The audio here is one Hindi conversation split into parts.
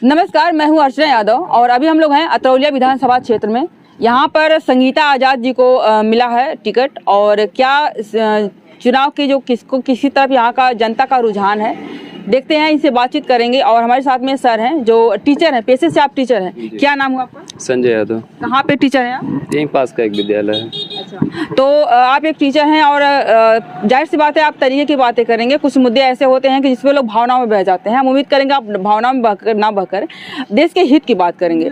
नमस्कार, मैं हूं अर्चना यादव और अभी हम लोग हैं अतरौलिया विधानसभा क्षेत्र में। यहाँ पर संगीता आजाद जी को मिला है टिकट और क्या चुनाव की जो किसी तरफ यहाँ का जनता का रुझान है, देखते हैं, इनसे बातचीत करेंगे। और हमारे साथ में सर हैं जो टीचर हैं, पेशे से आप टीचर हैं। क्या नाम हुआ आपका? संजय यादव। कहाँ पे टीचर हैं आप? यहीं पास का एक विद्यालय है। अच्छा, तो आप एक टीचर हैं और जाहिर सी बात है आप तरीके की बातें करेंगे। कुछ मुद्दे ऐसे होते हैं कि जिसमें लोग भावनाओं में बह जाते हैं। हम उम्मीद करेंगे आप भावनाओं में ना बहकर देश के हित की बात करेंगे।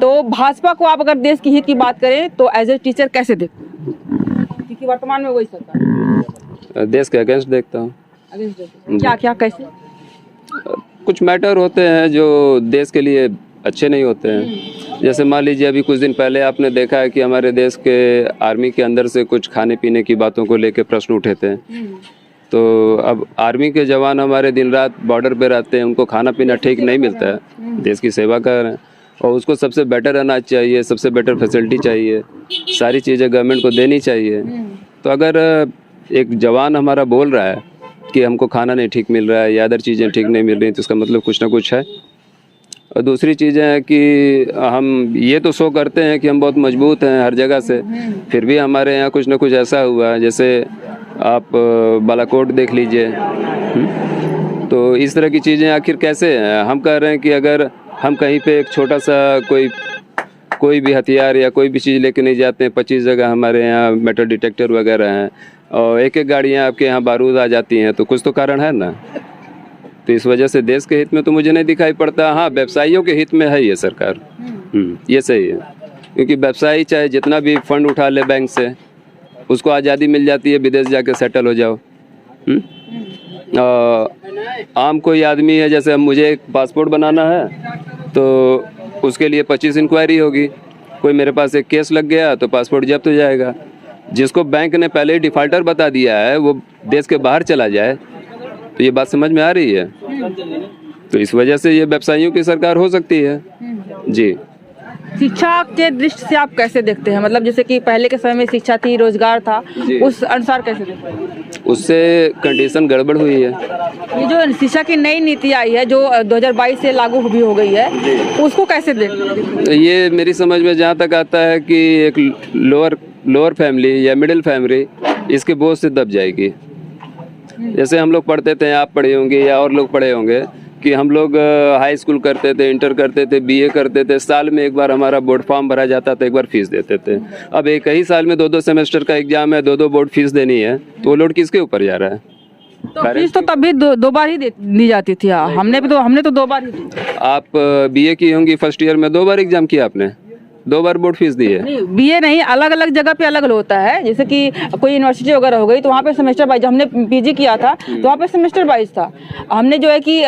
तो भाजपा को आप अगर देश के हित की बात करें तो एज ए टीचर कैसे देखते हैं? क्योंकि वर्तमान में वही सरकार देश के अगेंस्ट देखता हूँ। क्या कैसे? कुछ मैटर होते हैं जो देश के लिए अच्छे नहीं होते हैं। जैसे मान लीजिए अभी कुछ दिन पहले आपने देखा है कि हमारे देश के आर्मी के अंदर से कुछ खाने पीने की बातों को लेकर प्रश्न उठे थे। तो अब आर्मी के जवान हमारे दिन रात बॉर्डर पे रहते हैं, उनको खाना पीना ठीक नहीं मिलता है। देश की सेवा कर रहे हैं और उसको सबसे बेटर अनाज चाहिए, सबसे बेटर फैसिलिटी चाहिए, सारी चीज़ें गवर्नमेंट को देनी चाहिए। तो अगर एक जवान हमारा बोल रहा है कि हमको खाना नहीं ठीक मिल रहा है या अदर चीज़ें ठीक नहीं मिल रही, तो उसका मतलब कुछ ना कुछ है। और दूसरी चीज़ें हैं कि हम ये तो शो करते हैं कि हम बहुत मजबूत हैं हर जगह से, फिर भी हमारे यहाँ कुछ ना कुछ ऐसा हुआ है। जैसे आप बालाकोट देख लीजिए। तो इस तरह की चीज़ें आखिर कैसे हैं? हम कह रहे हैं कि अगर हम कहीं पे एक छोटा सा कोई भी हथियार या कोई भी चीज़ लेके नहीं जाते हैं, 25 जगह हमारे यहाँ मेटल डिटेक्टर वगैरह हैं और एक गाड़ियाँ आपके यहाँ बारूद आ जाती हैं, तो कुछ तो कारण है ना। तो इस वजह से देश के हित में तो मुझे नहीं दिखाई पड़ता। हाँ, व्यवसायियों के हित में है ये सरकार। ये सही है, क्योंकि व्यवसायी चाहे जितना भी फंड उठा ले बैंक से, उसको आज़ादी मिल जाती है, विदेश जाके सेटल हो जाओ। आम कोई आदमी है, जैसे मुझे एक पासपोर्ट बनाना है तो उसके लिए 25 इंक्वायरी होगी। कोई मेरे पास एक केस लग गया तो पासपोर्ट जब्त हो जाएगा। जिसको बैंक ने पहले ही डिफाल्टर बता दिया है वो देश के बाहर चला जाए। तो ये बात समझ में आ रही है। तो इस वजह से ये व्यवसायियों की सरकार हो सकती है। जी, शिक्षा के दृष्टि से आप कैसे देखते हैं? मतलब जैसे कि पहले के समय में शिक्षा थी, रोजगार था, उस अनुसार कैसे देखते हैं? उससे कंडीशन गड़बड़ हुई है। ये जो शिक्षा की नई नीति आई है जो 2022 से लागू भी हो गई है, उसको कैसे देखते हैं? ये मेरी समझ में जहाँ तक आता है कि एक लोअर फैमिली या मिडिल फैमिली इसके बोझ से दब जाएगी। जैसे हम लोग पढ़ते थे, आप पढ़े होंगे या और लोग पढ़े होंगे कि हम लोग हाई स्कूल करते थे, इंटर करते थे, बीए करते थे, साल में एक बार हमारा बोर्ड फॉर्म भरा जाता था, एक बार फीस देते थे। अब एक ही साल में 2-2 सेमेस्टर का एग्जाम है, 2-2 बोर्ड फीस देनी है, तो वो लोड किसके ऊपर जा रहा है? तो फीस तो तब भी दो बार ही दी जाती थी। हमने तो 2 बार ही दी। आप बीए की होंगी, फर्स्ट ईयर में 2 बार एग्जाम किया आपने, 2 बार बोर्ड फीस दी है? नहीं, बीए नहीं, अलग अलग जगह पे अलग होता है। जैसे कि कोई यूनिवर्सिटी वगैरह हो गई तो वहाँ पे सेमेस्टर वाइज, हमने पीजी किया था तो वहाँ पे सेमेस्टर वाइज था। हमने जो है कि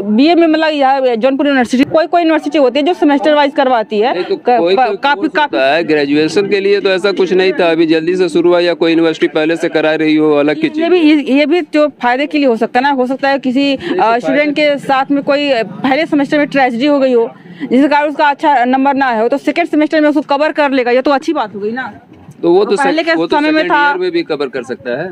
बीए में मतलब यहाँ जौनपुर यूनिवर्सिटी, कोई यूनिवर्सिटी होती है जो सेमेस्टर वाइज करवाती है। तो काफी ग्रेजुएशन के लिए तो ऐसा कुछ नहीं था, अभी जल्दी से शुरू हुआ या कोई यूनिवर्सिटी पहले से करा रही हो, अलग की चीज। ये भी जो फायदे के लिए हो सकता है ना। हो सकता है किसी स्टूडेंट के साथ में कोई पहले सेमेस्टर में ट्रेजेडी हो गई हो जिसके कारण उसका अच्छा नंबर ना है, तो सेकंड सेमेस्टर में उसको कवर कर लेगा। ये तो अच्छी बात हो गई ना। तो वो तो पहले के समय में था, ईयर में भी कवर कर सकता है,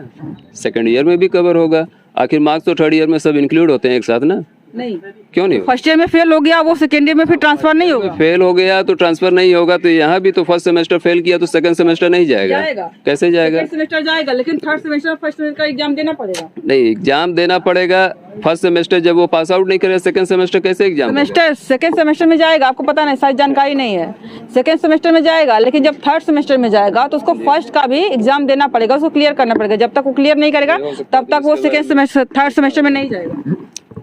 सेकंड ईयर में भी कवर होगा। आखिर मार्क्स तो थर्ड ईयर में सब इंक्लूड होते हैं एक साथ ना। नहीं, क्यों नहीं? फर्स्ट ईयर में फेल हो गया वो सेकेंड ईयर में फिर ट्रांसफर नहीं होगा। फेल हो गया तो ट्रांसफर नहीं होगा। तो यहाँ भी तो फर्स्ट सेमेस्टर फेल किया तो सेकंड सेमेस्टर नहीं जाएगा। कैसे जाएगा? सेकंड सेमेस्टर जाएगा, लेकिन थर्ड सेमेस्टर फर्स्ट सेमेस्टर का एग्जाम देना पड़ेगा। नहीं, एग्जाम देना पड़ेगा। फर्स्ट सेमेस्टर जब वो पास आउट नहीं करे, सेकंड सेमेस्टर कैसे एग्जाम? सेकंड सेमेस्टर में जाएगा, आपको पता नहीं, शायद जानकारी नहीं है। सेकंड सेमेस्टर में जाएगा, लेकिन जब थर्ड सेमेस्टर में जाएगा तो उसको फर्स्ट का भी एग्जाम देना पड़ेगा, उसको क्लियर करना पड़ेगा। जब तक वो क्लियर नहीं करेगा तब तक वो सेकंड सेमेस्टर थर्ड सेमेस्टर में नहीं जाएगा।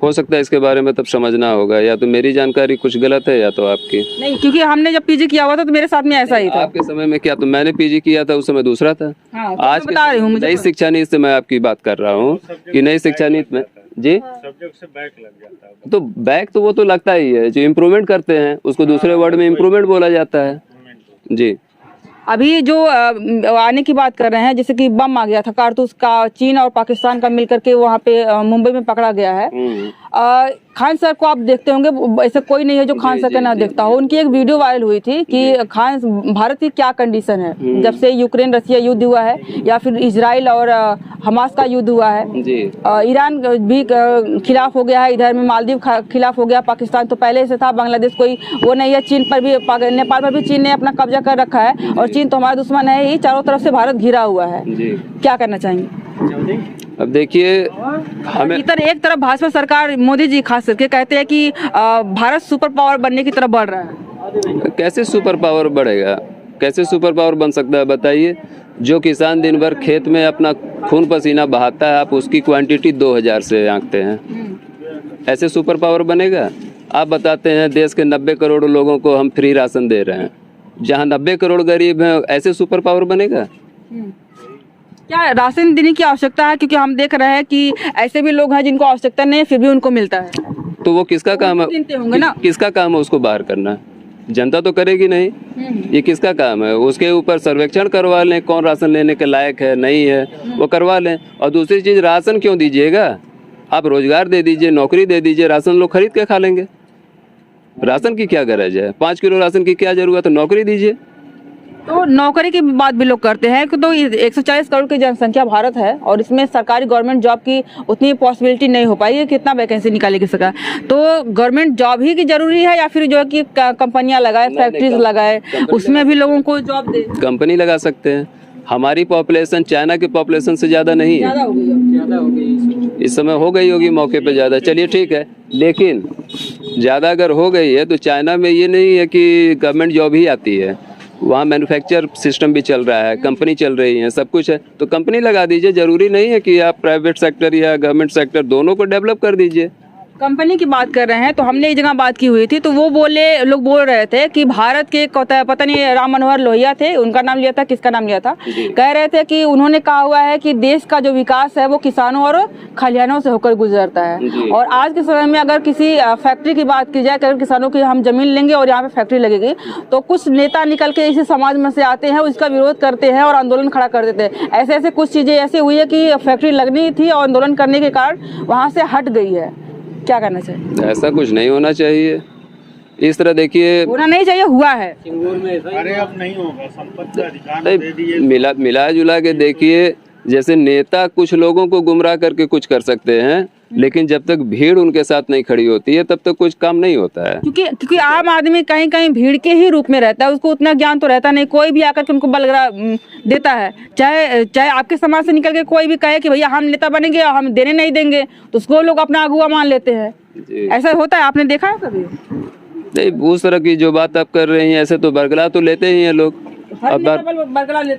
हो सकता है इसके बारे में तब समझना होगा, या तो मेरी जानकारी कुछ गलत है या तो आपकी। नहीं, क्योंकि हमने जब पीजी किया हुआ था तो मेरे साथ में ऐसा ही था। आपके समय में क्या? तो मैंने पीजी किया था, उस समय दूसरा था। हाँ, तो आज बता रही हूँ नई शिक्षा नीति से मैं आपकी बात कर रहा हूँ कि नई शिक्षा नीति में जी सब्जेक्ट से बैक लग जाता है। तो बैक तो वो तो लगता ही है, जो इम्प्रूवमेंट करते हैं उसको दूसरे वर्ड में इम्प्रूवमेंट बोला जाता है। जी, अभी जो आने की बात कर रहे हैं, जैसे कि बम आ गया था कारतूस का, चीन और पाकिस्तान का मिलकर के वहाँ पे मुंबई में पकड़ा गया है। खान सर को आप देखते होंगे, ऐसा कोई नहीं है जो खान सर का ना देखता हो। उनकी एक वीडियो वायरल हुई थी कि भारत की क्या कंडीशन है जब से यूक्रेन रसिया युद्ध हुआ है, या फिर इजराइल और हमास का युद्ध हुआ है। ईरान भी खिलाफ हो गया है, इधर में मालदीव खिलाफ हो गया, पाकिस्तान तो पहले से था, बांग्लादेश कोई वो नहीं है, चीन पर भी, नेपाल पर भी चीन ने अपना कब्जा कर रखा है, और चीन तो हमारा दुश्मन है ही, चारों तरफ से भारत घिरा हुआ है। क्या करना चाहेंगे? अब देखिए, हमें एक तरफ भाजपा सरकार, मोदी जी खास करके कहते हैं कि भारत सुपर पावर बनने की तरफ बढ़ रहा है। कैसे सुपर पावर बढ़ेगा, कैसे सुपर पावर बन सकता है बताइए? जो किसान दिन भर खेत में अपना खून पसीना बहाता है, आप उसकी क्वांटिटी 2000 से आंकते हैं, ऐसे सुपर पावर बनेगा? आप बताते हैं देश के 90 करोड़ लोगों को हम फ्री राशन दे रहे हैं, जहाँ 90 करोड़ गरीब हैं, ऐसे सुपर पावर बनेगा? क्या राशन देने की आवश्यकता है? क्योंकि हम देख रहे हैं कि ऐसे भी लोग हैं जिनको आवश्यकता नहीं, फिर भी उनको मिलता है। तो वो किसका काम है? होंगे ना? किसका काम है उसको बाहर करना? जनता तो करेगी नहीं, ये किसका काम है? उसके ऊपर सर्वेक्षण करवा लें, कौन राशन लेने के लायक है, नहीं है, वो करवा लें। और दूसरी चीज, राशन क्यों दीजिएगा? आप रोजगार दे दीजिए, नौकरी दे दीजिए, राशन लोग खरीद के खा लेंगे। राशन की क्या गरज है? 5 किलो राशन की क्या जरूरत है? नौकरी दीजिए। तो नौकरी की बात भी लोग करते हैं कि तो 140 करोड़ की जनसंख्या भारत है, और इसमें सरकारी गवर्नमेंट जॉब की उतनी पॉसिबिलिटी नहीं हो पाई है, कितना वैकेंसी निकालेगी सरकार? तो गवर्नमेंट जॉब ही की जरूरी है, या फिर जो है कि कंपनियां लगाए, फैक्ट्रीज लगाए, उसमें भी लोगों को जॉब दे? कंपनी लगा सकते हैं। हमारी पॉपुलेशन चाइना की पॉपुलेशन से ज्यादा नहीं है, ज्यादा हो गई इस समय हो गई होगी मौके पे ज्यादा, चलिए ठीक है, लेकिन ज्यादा अगर हो गई है तो चाइना में ये नहीं है कि गवर्नमेंट जॉब ही आती है, वहाँ मैन्युफैक्चर सिस्टम भी चल रहा है, कंपनी चल रही है, सब कुछ है, तो कंपनी लगा दीजिए। जरूरी नहीं है कि आप प्राइवेट सेक्टर या गवर्नमेंट सेक्टर दोनों को डेवलप कर दीजिए। कंपनी की बात कर रहे हैं तो हमने एक जगह बात की हुई थी, तो वो लोग बोल रहे थे कि भारत के पता नहीं राम मनोहर लोहिया थे, उनका नाम लिया था, किसका नाम लिया था, कह रहे थे कि उन्होंने कहा हुआ है कि देश का जो विकास है वो किसानों और खलिहानों से होकर गुजरता है। और आज के समय में अगर किसी फैक्ट्री की बात की जाए, अगर किसानों की हम जमीन लेंगे और यहाँ पे फैक्ट्री लगेगी, तो कुछ नेता निकल के इसी समाज में से आते हैं, उसका विरोध करते हैं और आंदोलन खड़ा कर देते हैं। ऐसे कुछ चीजें ऐसी हुई है कि फैक्ट्री लगनी थी और आंदोलन करने के कारण वहाँ से हट गई है। क्या करना चाहिए? ऐसा कुछ नहीं होना चाहिए, इस तरह देखिए, होना नहीं चाहिए, हुआ है। अरे अब नहीं होगा, संपत्ति का अधिकार दे दिए। मिला जुला के देखिए, जैसे नेता कुछ लोगों को गुमराह करके कुछ कर सकते हैं, लेकिन जब तक भीड़ उनके साथ नहीं खड़ी होती है तब तक कुछ काम नहीं होता है। क्योंकि आम आदमी कहीं कहीं भीड़ के ही रूप में रहता है, उसको उतना ज्ञान तो रहता नहीं, कोई भी आकर के उनको बलगरा देता है। चाहे आपके समाज से निकल के कोई भी कहे कि भैया हम नेता बनेंगे और हम देने नहीं देंगे, तो उसको लोग अपना अगुआ मान लेते हैं। ऐसा होता है, आपने देखा है कभी? नहीं, उस तरह की जो बात आप कर रही हैं, ऐसे तो बरगला तो लेते ही हैं लोग,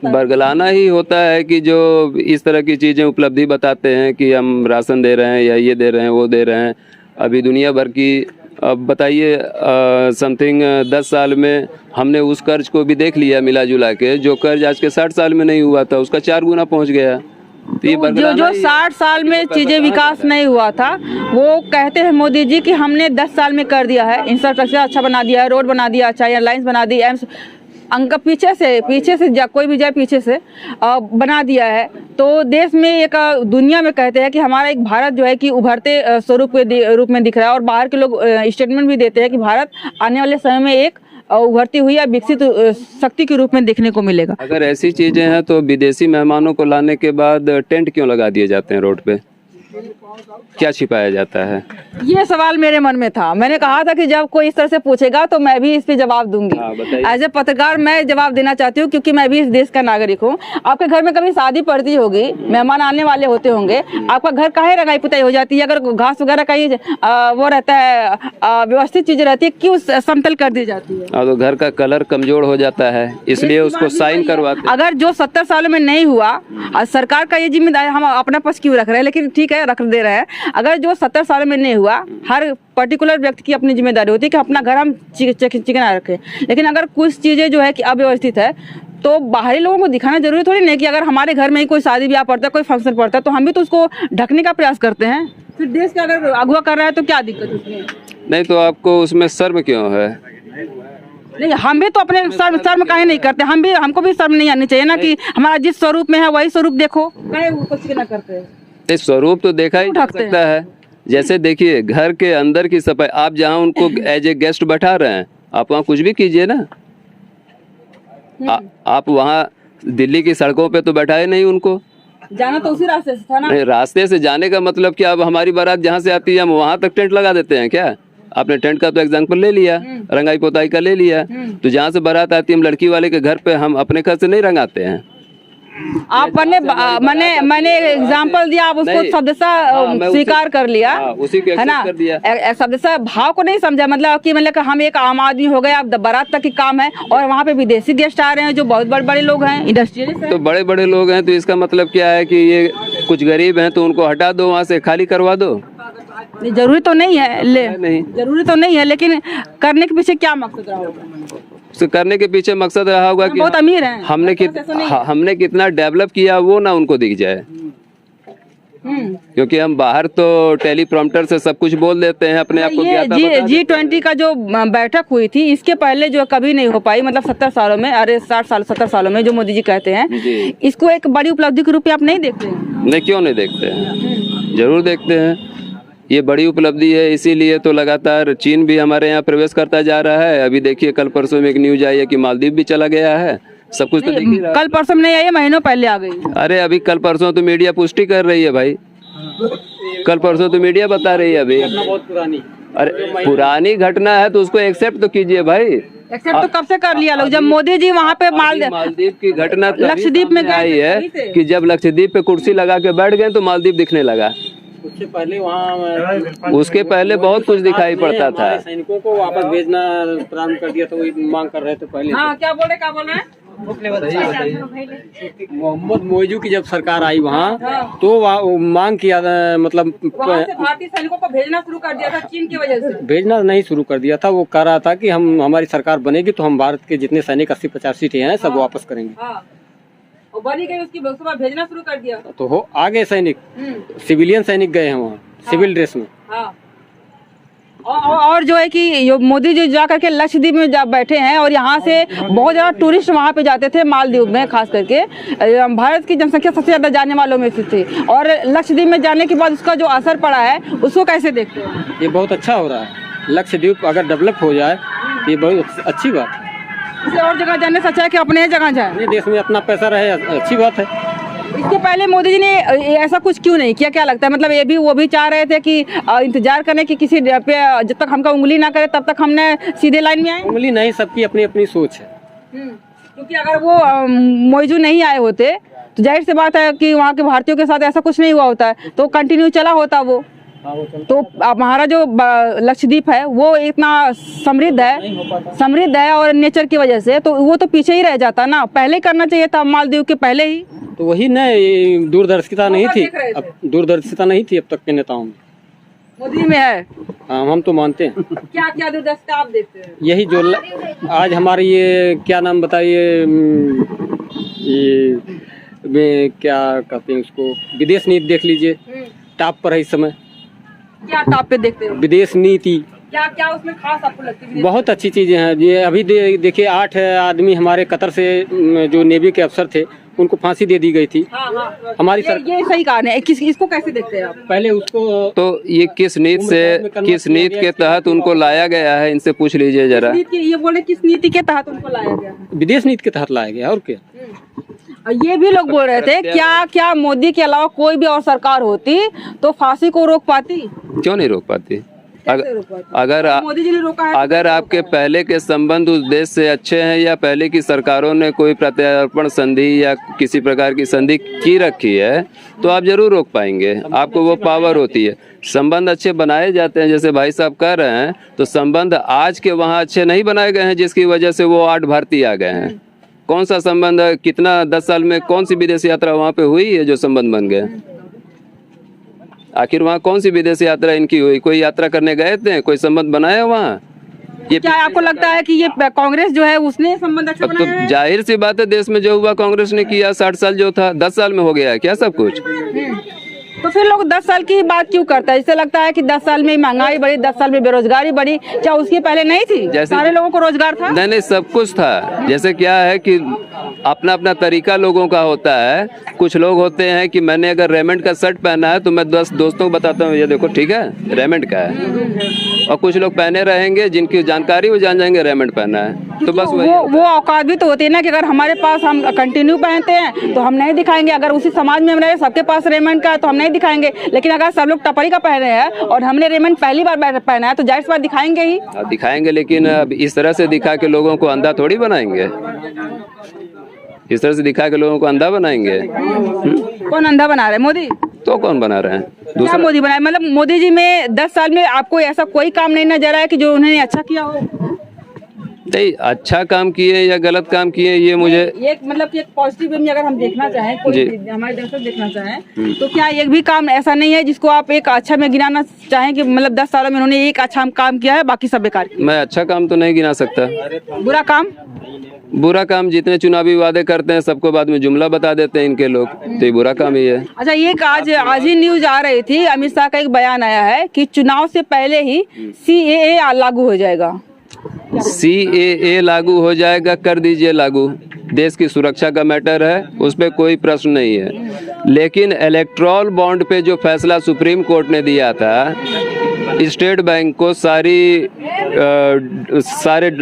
बरगलाना ही होता है कि जो इस तरह की चीज़ें उपलब्धि बताते हैं कि हम राशन दे रहे हैं या ये दे रहे हैं वो दे रहे हैं। अभी दुनिया भर की, अब बताइए, समथिंग 10 साल में हमने उस कर्ज को भी देख लिया मिला जुला के, जो कर्ज आज के 60 साल में नहीं हुआ था उसका 4 गुना पहुंच गया। तो जो 60 साल में चीजें विकास नहीं हुआ था, वो कहते हैं मोदी जी कि हमने 10 साल में कर दिया है, इंफ्रास्ट्रक्चर अच्छा बना दिया है, रोड बना दिया अच्छा, एयरलाइंस बना दी, एम्स अंक पीछे से कोई भी जाए पीछे से बना दिया है। तो देश में एक दुनिया में कहते हैं कि हमारा एक भारत जो है कि उभरते स्वरूप के रूप में दिख रहा है, और बाहर के लोग स्टेटमेंट भी देते हैं कि भारत आने वाले समय में एक उभरती हुई या विकसित शक्ति के रूप में देखने को मिलेगा। अगर ऐसी चीजें हैं तो विदेशी मेहमानों को लाने के बाद टेंट क्यों लगा दिए जाते हैं रोड पे? क्या छिपाया जाता है? ये सवाल मेरे मन में था। मैंने कहा था कि जब कोई इस तरह से पूछेगा तो मैं भी इस पे जवाब दूंगी। एज ए पत्रकार मैं जवाब देना चाहती हूँ, क्योंकि मैं भी इस देश का नागरिक हूँ। आपके घर में कभी शादी पड़ती होगी, मेहमान आने वाले होते होंगे, आपका घर काहे रंगाई पुताई हो जाती है? अगर घास वगैरह कहीं वो रहता है, व्यवस्थित चीज रहती है, क्यों समतल कर दी जाती है? तो घर का कलर कमजोर हो जाता है, इसलिए उसको साइन करवाते। अगर जो 70 सालों में नहीं हुआ, सरकार का ये जिम्मेदारी, हम अपना पक्ष क्यों रख रहे हैं, लेकिन ठीक है रख दे रहे हैं। अगर जो 70 सालों में नहीं हुआ, हर पर्टिकुलर व्यक्ति की अपनी जिम्मेदारी होती है कि अपना घर हम चिकना रखें। लेकिन अगर कुछ चीजें जो है कि अव्यवस्थित है, तो बाहरी लोगों को दिखाना जरूरी थोड़ी नहीं कि अगर हमारे घर में ही कोई शादी ब्याह पड़ता है, कोई फंक्शन पड़ता है, तो हम भी तो उसको ढकने का प्रयास करते हैं। फिर देश का अगर अगुवा कर रहा है तो क्या दिक्कत उसमें? नहीं तो आपको उसमें शर्म क्यों है? नहीं, हम भी तो अपने शर्म काहे नहीं करते? हमको भी शर्म नहीं आनी चाहिए ना कि हमारा जिस स्वरूप में है वही स्वरूप देखो, काहे वो कुछ ना करते हैं? स्वरूप तो देखा ही जा सकता है, जैसे देखिए घर के अंदर की सफाई, आप जहाँ उनको एज ए गेस्ट बैठा रहे हैं, आप वहाँ कुछ भी कीजिए ना। आप वहाँ दिल्ली की सड़कों पे तो बैठाए नहीं उनको। जाना तो उसी रास्ते से था ना। नहीं, रास्ते से जाने का मतलब क्या, अब हमारी बारात जहाँ से आती है हम वहां तक टेंट लगा देते हैं क्या? आपने टेंट का तो एग्जांपल ले लिया, रंगाई पोताई का ले लिया, तो जहाँ से बारात आती है हम लड़की वाले के घर पे हम अपने घर से नहीं रंगाते हैं। आप मैंने एग्जाम्पल दिया, आप उसको नहीं, सदस्यता स्वीकार कर लिया, उसी को है ना। accept कर दिया। सदस्यता भाव को नहीं समझा, मतलब कि हम एक आम आदमी हो गए, अब बारात तक की काम है और वहाँ पे विदेशी गेस्ट आ रहे हैं जो बहुत बड़े बड़े लोग हैं, इंडस्ट्रियलिस्ट हैं। तो बड़े बड़े लोग हैं तो इसका मतलब क्या है कि ये कुछ गरीब हैं तो उनको हटा दो, वहाँ से खाली करवा दो। जरूरी तो नहीं है नहीं, जरूरी तो नहीं है, लेकिन करने के पीछे क्या मकसद रहा होगा? उसे करने के पीछे मकसद रहा होगा कि बहुत अमीर हैं, हमने कितना डेवलप किया वो ना उनको दिख जाए। क्योंकि हम बाहर तो टेलीप्रॉम्प्टर से सब कुछ बोल देते हैं, अपने आप को ये G20 का जो बैठक हुई थी, इसके पहले जो कभी नहीं हो पाई, मतलब 70 सालों में, अरे 70 सालों में, जो मोदी जी कहते हैं, इसको एक बड़ी उपलब्धि के रूप में आप नहीं देखते हैं? नहीं, क्यों नहीं देखते हैं, जरूर देखते हैं। ये बड़ी उपलब्धि है, इसीलिए तो लगातार चीन भी हमारे यहाँ प्रवेश करता जा रहा है। अभी देखिए कल परसों में एक न्यूज आई है कि मालदीव भी चला गया है। सब कुछ तो दिख ही रहा है। कल परसों में नहीं आई है, महीनों पहले आ गई। अरे अभी कल परसों तो मीडिया पुष्टि कर रही है भाई, कल परसों तो मीडिया बता रही है। अभी बहुत पुरानी, अरे पुरानी घटना है तो उसको एक्सेप्ट तो कीजिए भाई। एक्सेप्ट तो कब से कर लिया लोग, जब मोदी जी वहाँ पे मालदीव की घटना लक्षद्वीप में आई है कि जब लक्षद्वीप पे कुर्सी लगा के बैठ गए तो मालदीव दिखने लगा। उससे पहले वहाँ, उसके पहले बहुत कुछ दिखाई पड़ता था। सैनिकों को वापस भेजना प्रारंभ कर दिया, तो वही मांग कर रहे थे पहले। हाँ, क्या बोल रहे हैं? मोहम्मद मोइजू की जब सरकार आई वहाँ, तो वो मांग किया, मतलब वहाँ से भारतीय सैनिकों को भेजना शुरू कर दिया था चीन की वजह से। भेजना नहीं शुरू कर दिया था, वो कह रहा था कि हमारी सरकार बनेगी तो हम भारत के जितने सैनिक 80-50 सीटें हैं सब वापस करेंगे। और बनी गई, उसकी उसके भेजना शुरू कर दिया, तो हो आगे सैनिक, सिविलियन सैनिक गए हैं वहाँ, सिविल ड्रेस में। और जो है कि मोदी जी जा करके लक्षद्वीप में जा बैठे हैं, और यहाँ से बहुत ज्यादा टूरिस्ट वहाँ पे जाते थे, मालदीव में खास करके भारत की जनसंख्या सबसे ज्यादा जाने वालों में से थी। और लक्षद्वीप में जाने के बाद उसका जो असर पड़ा है उसको कैसे देखते हैं? ये बहुत अच्छा हो रहा है, लक्षद्वीप अगर डेवलप हो जाए तो ये बहुत अच्छी बात है। इसे और जगह जाने से अच्छा है कि अपने जगह जाए, अपने देश में अपना पैसा रहे, अच्छी बात है। इसके पहले मोदी जी ने ऐसा कुछ क्यों नहीं किया, क्या लगता है? मतलब ये भी वो भी चाह रहे थे कि इंतजार करने की किसी पे, जब तक हमका उंगली ना करे तब तक हमने सीधे लाइन में आए। उंगली नहीं, सबकी अपनी अपनी सोच है। क्योंकि अगर वो मोइजू नहीं आए होते तो जाहिर सी बात है कि वहाँ के भारतीयों के साथ ऐसा कुछ नहीं हुआ होता है, तो कंटिन्यू चला होता वो। तो हमारा जो लक्षद्वीप है वो इतना समृद्ध है और नेचर की वजह से तो वो तो पीछे ही रह जाता ना। पहले करना चाहिए था, मालदीव के पहले ही। तो वही न, दूरदर्शिता नहीं थी, अब दूरदर्शिता नहीं थी अब तक के नेताओं में। मोदी में है। हाँ, हम तो मानते हैं। क्या क्या दूरदर्शिता आप देखते हैं? यही जो आज हमारी ये क्या नाम बताइए, ये क्या कहते हैं उसको, विदेश नीति देख लीजिए, टॉप पर है इस समय। क्या टॉप पे देखते हैं? विदेश नीति क्या क्या उसमें खास आपको लगती है? बहुत अच्छी चीजें हैं। ये अभी देखिए 8 आदमी हमारे कतर से जो नेवी के अफसर थे उनको फांसी दे दी गई थी। हाँ। हमारी ये सही कारण है। इसको कैसे देखते हैं आप? पहले उसको तो ये किस नीति के तहत उनको लाया गया है, इनसे पूछ लीजिए जरा। ये बोले किस नीति के तहत उनको लाया गया? विदेश नीति के तहत लाया गया, और क्या। ये भी लोग बोल रहे थे क्या मोदी के अलावा कोई भी और सरकार होती तो फांसी को रोक पाती? क्यों नहीं रोक पाती? मोदी जी ने रोका है। अगर आपके पहले के संबंध उस देश से अच्छे हैं या पहले की सरकारों ने कोई प्रत्यार्पण संधि या किसी प्रकार की संधि की रखी है तो आप जरूर रोक पाएंगे, आपको वो पावर होती है। संबंध अच्छे बनाए जाते हैं, जैसे भाई साहब कह रहे हैं, तो संबंध आज के वहाँ अच्छे नहीं बनाए गए हैं जिसकी वजह से वो 8 भारतीय आ गए हैं। कौन सा संबंध, कितना 10 साल में कौन सी विदेश यात्रा वहाँ पे हुई है जो संबंध बन गए? आखिर वहाँ कौन सी विदेश यात्रा इनकी हुई? कोई यात्रा करने गए थे, कोई संबंध बनाया वहाँ? ये क्या आपको लगता है कि ये कांग्रेस जो है उसने संबंध अच्छा बनाया है? तो जाहिर सी बात है, देश में जो हुआ कांग्रेस ने किया। 60 साल जो था 10 साल में हो गया है क्या सब कुछ? तो फिर लोग 10 साल की बात क्यों करता है? इससे लगता है कि 10 साल में महंगाई बढ़ी, 10 साल में बेरोजगारी बढ़ी। क्या उसके पहले नहीं थी? सारे लोगों को रोजगार था? नहीं, सब कुछ था। जैसे क्या है कि अपना अपना तरीका लोगों का होता है। कुछ लोग होते हैं कि मैंने अगर रेमंड का शर्ट पहना है तो मैं 10 दोस्तों को बताता हूँ ये देखो ठीक है रेमंड का है, और कुछ लोग पहने रहेंगे जिनकी जानकारी वो जान जाएंगे रेमंड पहना है। तो बस वही वो औकात भी तो होती है ना कि अगर हमारे पास हम कंटिन्यू पहनते हैं तो हम नहीं दिखाएंगे, अगर उसी समाज में हम रहे सबके पास रेमंड का है तो हम नहीं दिखाएंगे, लेकिन अगर सब लोग टपरी का पहने हैं और हमने रेमंड पहली बार पहना है तो जाहिर सी बात दिखाएंगे ही। दिखाएंगे, लेकिन अब इस तरह से दिखा के लोगों को अंधा थोड़ी बनाएंगे। इस तरह से दिखा के लोगों को अंधा बनाएंगे। कौन अंधा बना रहे हैं? मोदी? तो कौन बना रहे हैं? क्या मोदी बनाए? मतलब मोदी जी में 10 साल में आपको ऐसा कोई काम नहीं नजर आया कि जो उन्होंने अच्छा किया हो? नहीं, अच्छा काम किए या गलत काम किए ये मुझे एक मतलब कि एक पॉजिटिव वे में अगर हम देखना चाहें, कोई हमारे दर्शक देखना चाहें तो क्या एक भी काम ऐसा नहीं है जिसको आप एक अच्छा में गिनाना चाहें कि मतलब 10 सालों में उन्होंने एक अच्छा काम किया है बाकी सब बेकार किया? मैं अच्छा काम तो नहीं गिना सकता। बुरा काम? बुरा काम जितने चुनावी वादे करते हैं सबको बाद में जुमला बता देते हैं इनके लोग, तो ये बुरा काम ही है। अच्छा, ये आज ही न्यूज आ रही थी, अमित शाह का एक बयान आया है कि चुनाव से पहले ही CAA लागू हो जाएगा। CAA लागू हो जाएगा, कर दीजिए लागू। देश की सुरक्षा का मैटर है, उस पर कोई प्रश्न नहीं है। लेकिन इलेक्ट्रॉल बॉन्ड पे जो फैसला सुप्रीम कोर्ट ने दिया था, स्टेट बैंक को सारे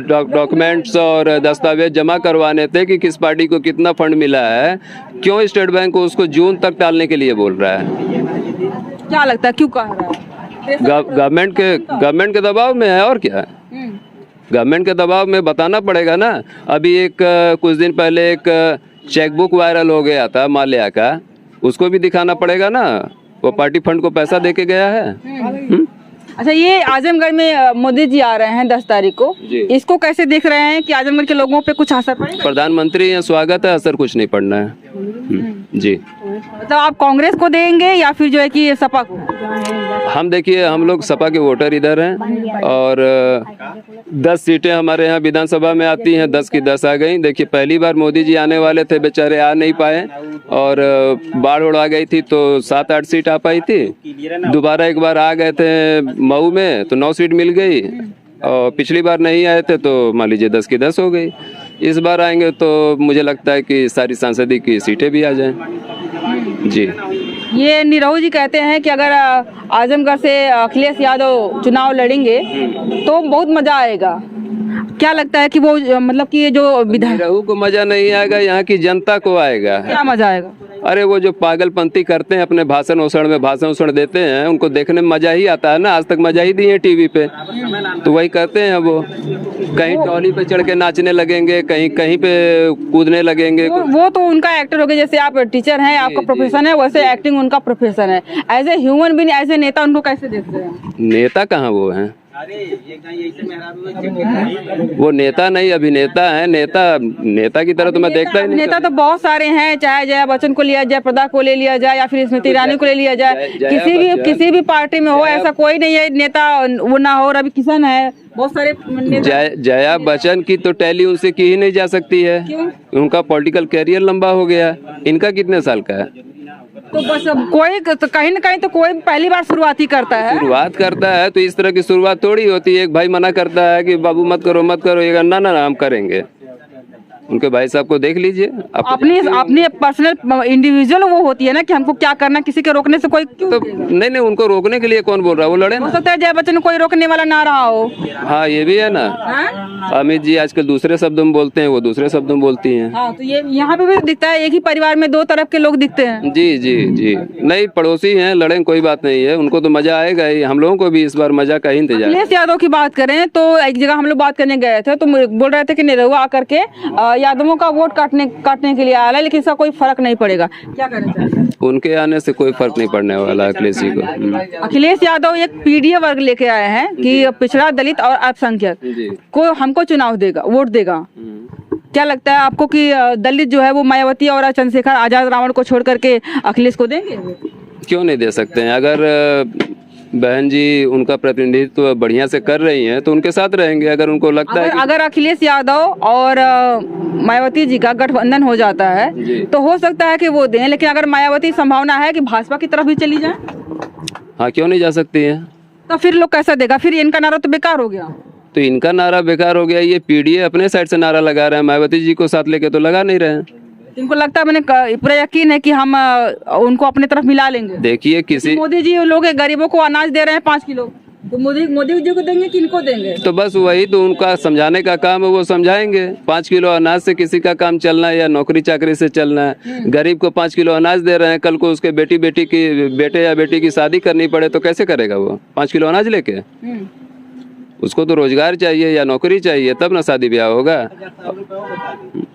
डॉक्यूमेंट्स और दस्तावेज जमा करवाने थे कि किस पार्टी को कितना फंड मिला है। क्यों स्टेट बैंक को उसको जून तक टालने के लिए बोल रहा है? क्या लगता है क्यों कह रहा है? गवर्नमेंट के दबाव में है और क्या। गवर्नमेंट के दबाव में बताना पड़ेगा ना। अभी कुछ दिन पहले एक चेकबुक वायरल हो गया था माल्या का, उसको भी दिखाना पड़ेगा ना, वो पार्टी फंड को पैसा देके गया है। अच्छा, ये आजमगढ़ में मोदी जी आ रहे हैं 10 तारीख को, इसको कैसे देख रहे हैं कि आजमगढ़ के लोगों पे कुछ असर पड़ेगा? प्रधानमंत्री यहाँ स्वागत है, असर कुछ नहीं पड़ना है। जी, मतलब आप कांग्रेस को देंगे या फिर जो है कि सपा को? हम देखिए, हम लोग सपा के वोटर इधर हैं और 10 सीटें हमारे यहाँ विधानसभा में आती हैं, 10 की 10 आ गई। देखिए, पहली बार मोदी जी आने वाले थे, बेचारे आ नहीं पाए और बाढ़ उड़ आ गई थी तो 7-8 सीट आ पाई थी। दोबारा एक बार आ गए थे मऊ में तो 9 सीट मिल गई, और पिछली बार नहीं आए थे तो मान लीजिए 10 की 10 हो गई। इस बार आएंगे तो मुझे लगता है कि सारी सांसदी की सीटें भी आ जाएं। जी, ये निरहू जी कहते हैं कि अगर आजमगढ़ से अखिलेश यादव चुनाव लड़ेंगे तो बहुत मजा आएगा। क्या लगता है कि वो मतलब कि ये जो विधायक निरहू को मजा नहीं आएगा, यहाँ की जनता को आएगा। क्या मजा आएगा? अरे वो जो पागलपंती करते हैं अपने भाषण उषण देते हैं, उनको देखने में मजा ही आता है ना। आज तक मजा ही दिए टीवी पे, तो वही करते हैं वो। कहीं टॉली पे चढ़ के नाचने लगेंगे, कहीं पे कूदने लगेंगे। वो तो उनका एक्टर हो गया। जैसे आप टीचर हैं, आपका प्रोफेशन है, वैसे एक्टिंग उनका प्रोफेशन है। As a human being, as a नेता उनको कैसे देखते हैं? नेता कहाँ वो हैं? वो नेता नहीं, अभिनेता है। नेता की तरह तो मैं देखता ही नहीं। नेता तो बहुत सारे हैं, चाहे जया बच्चन को लिया जाए, प्रदा को ले लिया जाए, या फिर स्मृति ईरानी को ले लिया जाए। किसी भी पार्टी में हो, ऐसा कोई नहीं है नेता वो ना हो। रवि किशन है, बहुत सारे नेता। जया बच्चन की तो टैली उनसे की ही नहीं जा सकती है। क्यों? उनका पॉलिटिकल कैरियर लंबा हो गया। इनका कितने साल का है? तो बस कोई तो कहीं ना कहीं तो कोई पहली बार शुरुआत ही करता है। तो इस तरह की शुरुआत थोड़ी होती है। एक भाई मना करता है कि बाबू मत करो, ये ना हम करेंगे। उनके भाई साहब को देख लीजिए। अपनी पर्सनल इंडिविजुअल वो होती है ना कि हमको क्या करना, किसी के रोकने से कोई क्यों? तो नहीं, उनको रोकने के लिए कौन बोल रहा है? वो लड़े ना। हो सकता है जया बच्चन कोई रोकने वाला ना रहा हो। हाँ, ये भी है ना। अमित जी आजकल दूसरे शब्दों में बोलते हैं, वो दूसरे शब्दों में बोलती हैं। हाँ, तो ये यहाँ पे भी दिखता है, एक ही परिवार में 2 तरफ के लोग दिखते हैं। जी, नहीं, पड़ोसी हैं, लड़े कोई बात नहीं है। उनको तो मजा आएगा ही। हम लोगों को भी इस बार मजा का ही इंतजार। अखिलेश यादव की बात करें तो एक जगह हम लोग बात करने गए थे तो बोल रहे थे कि निरहुआ आकर के यादवों का वोट काटने के लिए आया है, लेकिन इसका कोई फर्क नहीं पड़ेगा। क्या करना चाहते हैं? उनके आने से कोई फर्क नहीं पड़ने वाला अखिलेश जी को। अखिलेश यादव एक पीडीए वर्ग लेके आए हैं कि पिछड़ा, दलित और अल्पसंख्यक को हमको चुनाव देगा, वोट देगा। क्या लगता है आपको कि दलित जो है वो मायावती और चंद्रशेखर आजाद रावण को छोड़ करके अखिलेश को देंगे? क्यों नहीं दे सकते हैं? अगर बहन जी उनका प्रतिनिधित्व बढ़िया से कर रही हैं तो उनके साथ रहेंगे। अगर उनको लगता है अगर अखिलेश यादव और मायावती जी का गठबंधन हो जाता है तो हो सकता है कि वो दें, लेकिन अगर मायावती संभावना है कि भाजपा की तरफ भी चली जाए? हाँ, क्यों नहीं जा सकती है? तो फिर लोग कैसा देगा? फिर इनका नारा तो बेकार हो गया। तो इनका नारा बेकार हो गया। ये पीडीए अपने साइड से नारा लगा रहे हैं, मायावती जी को साथ लेके तो लगा नहीं रहे हैं। इनको लगता है, मैंने पूरा यकीन है कि हम उनको अपने तरफ मिला लेंगे। देखिए किसी मोदी जी लोग गरीबों को अनाज दे रहे हैं 5 किलो, तो मोदी जी को देंगे कि इनको देंगे? तो बस वही तो उनका समझाने का काम है, वो समझाएंगे। 5 किलो अनाज से किसी का काम चलना है या नौकरी चाकरी से चलना है? गरीब को 5 किलो अनाज दे रहे हैं, कल को उसके बेटे या बेटी की शादी करनी पड़े तो कैसे करेगा वो 5 किलो अनाज लेके? उसको तो रोजगार चाहिए या नौकरी चाहिए, तब ना शादी ब्याह होगा।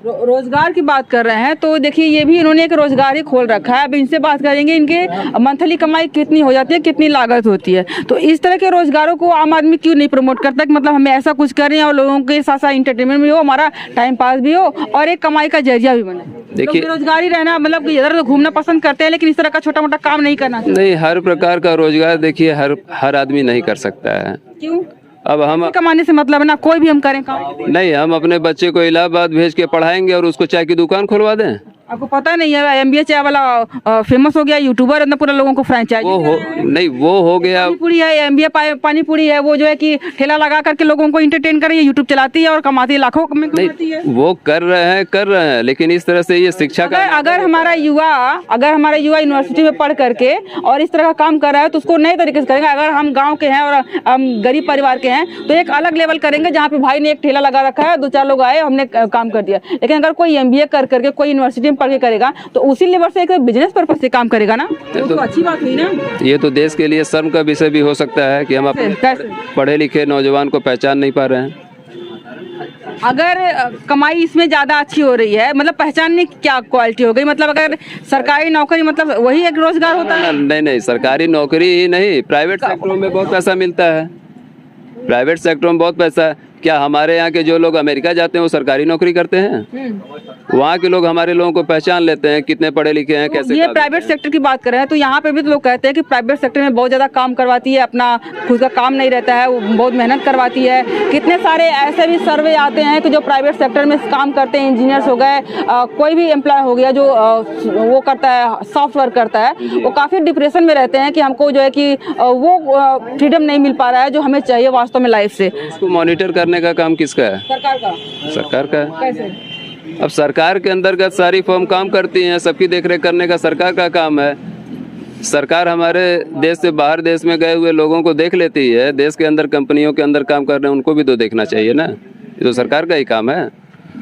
रोजगार की बात कर रहे हैं तो देखिए ये भी इन्होंने एक रोजगार ही खोल रखा है। अब इनसे बात करेंगे, इनके मंथली कमाई कितनी हो जाती है, कितनी लागत होती है। तो इस तरह के रोजगारों को आम आदमी क्यों नहीं प्रमोट करता कि मतलब हमें ऐसा कुछ करें और लोगों के साथ साथ इंटरटेनमेंट भी हो, हमारा टाइम पास भी हो और एक कमाई का जरिया भी बने। देखिए बेरोजगारी रहना मतलब इधर घूमना पसंद करते हैं, लेकिन इस तरह का छोटा मोटा काम नहीं करना चाहिए। नहीं, हर प्रकार का रोजगार देखिए हर आदमी नहीं कर सकता है। क्यों? अब हम कमाने से मतलब है ना, कोई भी हम करें काम? नहीं, हम अपने बच्चे को इलाहाबाद भेज के पढ़ाएंगे और उसको चाय की दुकान खुलवा दें? आपको पता नहीं है MBA चाय वाला फेमस हो गया, यूट्यूबर है, पूरा लोगों को फ्रेंचाइजी वो हो गया। पूरी है MBA पानी पूरी है, वो जो है कि ठेला लगा करके लोगों को इंटरटेन कर रही है, यूट्यूब चलाती है और कमाती है, लाखों में कमाती है। वो कर रहे हैं, लेकिन इस तरह से ये शिक्षा का अगर हमारा युवा यूनिवर्सिटी में पढ़ करके और इस तरह का काम कर रहा है तो उसको नए तरीके से करेंगे। अगर हम गाँव के हैं और हम गरीब परिवार के हैं तो एक अलग लेवल करेंगे, जहाँ पे भाई ने एक ठेला लगा रखा है, 2-4 लोग आए, हमने काम कर दिया। लेकिन अगर कोई MBA कर करके कोई यूनिवर्सिटी पढ़ के करेगा तो उसी लेवल से एक बिजनेस पर्पस से काम करेगा ना, तो अच्छी बात हुई ना। ये तो देश के लिए शर्म का विषय भी हो सकता है कि हम अपने पढ़े लिखे नौजवान को पहचान नहीं पा रहे हैं। अगर कमाई इसमें ज्यादा अच्छी हो रही है, मतलब पहचानने की क्या क्वालिटी हो गई? मतलब अगर सरकारी नौकरी मतलब वही एक रोजगार होता है? नहीं, सरकारी नौकरी ही नहीं, प्राइवेट सेक्टरों में बहुत पैसा मिलता है। प्राइवेट सेक्टर में बहुत पैसा है। क्या हमारे यहाँ के जो लोग अमेरिका जाते हैं वो सरकारी नौकरी करते हैं? वहाँ के लोग हमारे लोगों को पहचान लेते हैं, कितने पढ़े लिखे हैं, कैसे। ये प्राइवेट सेक्टर की बात कर रहे हैं तो यहाँ पे भी तो लोग कहते हैं कि प्राइवेट सेक्टर में बहुत ज्यादा काम करवाती है, अपना खुद का काम नहीं रहता है, वो बहुत मेहनत करवाती है। कितने सारे ऐसे भी सर्वे आते हैं कि जो प्राइवेट सेक्टर में काम करते हैं, इंजीनियर्स हो गए, कोई भी एम्प्लॉय हो गया जो वो करता है, सॉफ्टवेयर करता है, वो काफी डिप्रेशन में रहते हैं कि हमको जो है कि वो फ्रीडम नहीं मिल पा रहा है जो हमें चाहिए वास्तव में लाइफ से। उसको मॉनिटर करने का काम किसका है? सरकार का। कैसे? अब सरकार के अंतर्गत सारी फर्म काम करती हैं, सबकी देखरेख करने का सरकार का काम है। सरकार हमारे देश से बाहर देश में गए हुए लोगों को देख लेती है, देश के अंदर कंपनियों के अंदर काम कर रहे हैं उनको भी तो देखना चाहिए ना। ये तो सरकार का ही काम है।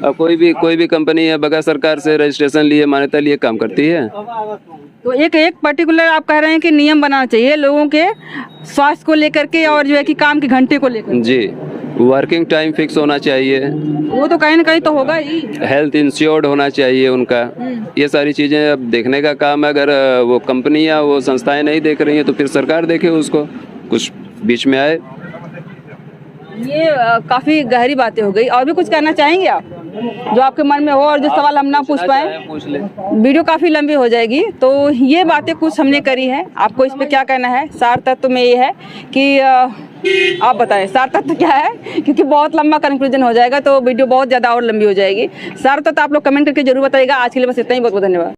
अब कोई भी कंपनी है बगैर सरकार से रजिस्ट्रेशन लिए, मान्यता लिए काम करती है। तो एक पर्टिकुलर आप कह रहे हैं कि नियम बनाना चाहिए लोगों के स्वास्थ्य को लेकर के और जो है कि काम के घंटे को लेकर। जी, वर्किंग टाइम फिक्स होना चाहिए। वो तो कहीं ना कहीं तो होगा ही। हेल्थ इंश्योर्ड होना चाहिए उनका। ये सारी चीजें अब देखने का काम है। अगर वो कंपनियां, वो संस्थाएं नहीं देख रही हैं तो फिर सरकार देखे उसको, कुछ बीच में आए। ये काफी गहरी बातें हो गई। और भी कुछ कहना चाहेंगे आप जो आपके मन में हो और जो सवाल हम ना पूछ पाए? पूछ ले। वीडियो काफी लंबी हो जाएगी। तो ये बातें कुछ हमने करी है, आपको इस पे क्या कहना है? सार तत्व में ये है कि आप बताएं सार तत्व क्या है, क्योंकि बहुत लंबा कंक्लूजन हो जाएगा तो वीडियो बहुत ज्यादा और लंबी हो जाएगी। सार तत्व आप लोग कमेंट करके जरूर बताइएगा। आज के लिए बस इतना ही, बहुत बहुत धन्यवाद।